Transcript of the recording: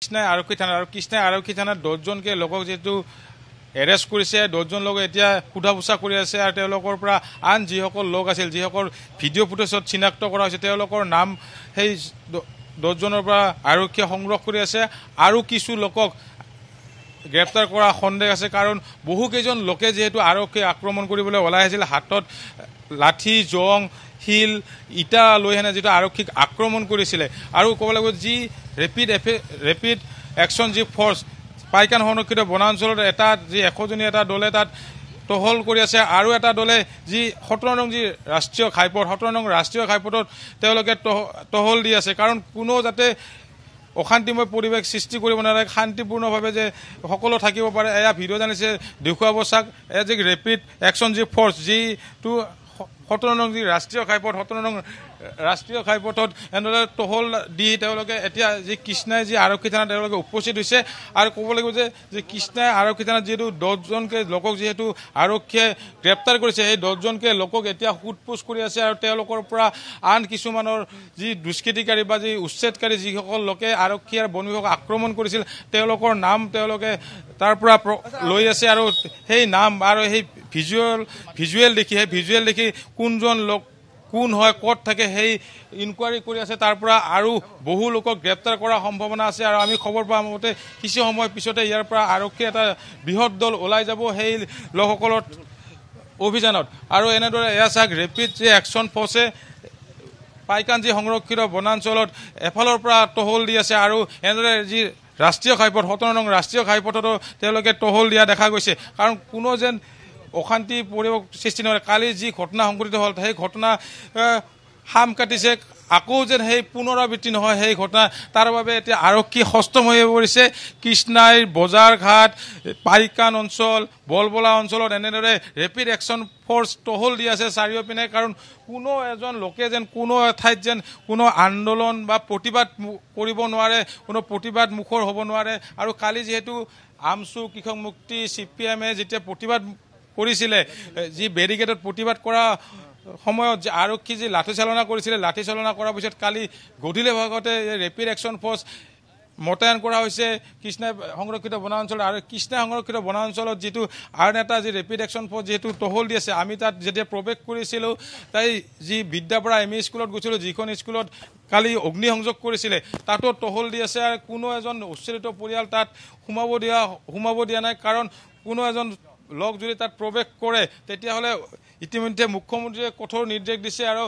কৃষ্ণাই আৰক্ষী থানাত 10জনকে লোকক যেহেতু এৰেষ্ট কৰিছে 10জন লোক এতিয়া সোধা পোছা কৰি আছে আৰু তেওঁলোকৰ পৰা আন যিসকল লোক আছিল যিসকল ভিডিঅ' ফুটেজত চিনাক্ত কৰা হৈছে তেওঁলোকৰ নাম সেই 10জনৰ পৰা আৰক্ষীয়ে সংগ্ৰহ কৰি আছে আৰু কিছু লোকক গ্ৰেপ্তাৰ কৰা সন্দেহ আছে কাৰণ বহুকেইজন লোকে যেহেতু আৰক্ষী আক্ৰমণ কৰিবলৈ ওলাই আহিছিল হাতত লাঠি জং শিল ইটা লৈ হেনে যেটা আৰক্ষীক আক্ৰমণ কৰিছিলে আৰু ক'ব লাগিব যি ৰেপিড একশ্যন যি ফ'ৰ্চ পাইকান সংৰক্ষিত বনাঞ্চলত এটা যি 100জনীয়া এটা দলে তাত টহল কৰি আছে আৰু এটা দলে যি 17 নং যি ৰাষ্ট্ৰীয় ঘাইপথ 17 নং ৰাষ্ট্ৰীয় ঘাইপথত তেওঁলোকে টহল দি আছে কাৰণ কোনো যাতে অশান্তিময় পৰিৱেশ সৃষ্টি কৰিব নালাগে শান্তিপূৰ্ণভাৱে যে সকলো থাকিব পাৰে এয়া ভিডিঅ' জানিছে দেখুৱাব চাক এয়া যে ৰেপিড একশ্যন যি ফ'ৰ্চ যিটো 17 নং যি ৰাষ্ট্ৰীয় ঘাইপথ 17 নং ৰাষ্ট্ৰীয় ঘাইপথত এনেদৰে টহল দি তেওঁলোকে এতিয়া যি কৃষ্ণাই যি আৰক্ষী থানাত তেওঁলোকে উপস্থিত হৈছে আৰু ক'ব লাগিব যে কৃষ্ণাই আৰক্ষী থানাত যিহেতু 10জনকে লোকক যিহেতু আৰক্ষীয়ে গ্ৰেপ্তাৰ কৰিছে সেই 10জনকে লোকক এতিয়া সোধপোছ কৰি আছে আৰু তেওঁলোকৰ পৰা আন কিছুমানৰ যি দুষ্কৃতিকাৰী বা যি উচ্ছেদকাৰী যিসকল লোকে আৰক্ষী আৰু বন বিভাগক আক্ৰমণ কৰিছিল তেওঁলোকৰ নাম তেওঁলোকে তাৰ পৰা লৈ আছে আৰু সেই নাম আৰু সেই ভিজুৱেল দেখি কোনজন লোক কোন হয় ক'ত থাকে সেই ইনকুৱাৰী কৰি আছে তাৰ পৰা আৰু বহু লোকক গ্ৰেপ্তাৰ কৰাৰ সম্ভাৱনা আছে আৰু আমি খবৰ পোৱা মতে কিছু সময় পিছতে ইয়াৰ পৰা আৰক্ষী এটা বৃহৎ দল ওলাই যাব সেই লোকসকলৰ অভিযানত আৰু এনেদৰে এয়া চাক ৰেপিড যে একশ্যন ফ'ৰ্চে পাইকান যি সংৰক্ষিত বনাঞ্চলত এফালৰ পৰা টহল দি আছে আৰু এনেদৰে যি ৰাষ্ট্ৰীয় ঘাইপথ 17 নং ৰাষ্ট্ৰীয় ঘাইপথতো তেওঁলোকে টহল দিয়া দেখা গৈছে কাৰণ কোনো যেন অশান্তি পৰিৱেশ সৃষ্টি নহয় কালি যি ঘটনা সংঘটিত হ'ল সেই ঘটনা হাম কাটিছে আকৌ যেন সেই পুনৰাবৃত্তি নহয় সেই ঘটনা তাৰ বাবে এতিয়া আৰক্ষী সষ্টম হৈ পৰিছে কৃষ্ণাইৰ বজাৰ ঘাট পাইকান অঞ্চল বলবলা অঞ্চলত এনেদৰে ৰেপিড একশ্যন ফ'ৰ্চ টহল দি আছে চাৰিওপিনে কাৰণ কোনো এজন লোকে যেন কোনো ঠাইত যেন কোনো আন্দোলন বা প্ৰতিবাদ কৰিব নোৱাৰে কোনো প্ৰতিবাদ মুখৰ হ'ব নোৱাৰে আৰু কালি যিহেতু আমচু কৃষক মুক্তি CPM-এ যেতিয়া প্ৰতিবাদ কৰিছিলে যি বেৰিকেডত প্ৰতিবাদ কৰা সময়ত যে আৰক্ষী যি লাঠি চালনা কৰিছিলে লাঠি চালনা কৰাৰ পিছত কালি গধূলি ভাগতে ৰেপিড একশ্যন ফ'ৰ্চ মোতায়েন কৰা হৈছে কৃষ্ণাই সংৰক্ষিত বনাঞ্চল আৰু কৃষ্ণাই সংৰক্ষিত বনাঞ্চলত যিটো আন এটা যি ৰেপিড একশ্যন ফ'ৰ্চ যিহেতু টহল দি আছে আমি তাত যেতিয়া প্ৰৱেশ কৰিছিলোঁ তাই যি বিদ্যাপাৰা ME স্কুলত গৈছিলোঁ যিখন স্কুলত কালি অগ্নিসংযোগ কৰিছিলে তাতো টহল দি আছে আৰু কোনো এজন উচ্ছেদিত পৰিয়াল তাত সোমাব দিয়া নাই কাৰণ কোনো এজন লোক যদি তাত প্ৰৱেশ কৰে তেতিয়াহ'লে ইতিমধ্যে মুখ্যমন্ত্ৰীয়ে কঠোৰ নিৰ্দেশ দিছে আৰু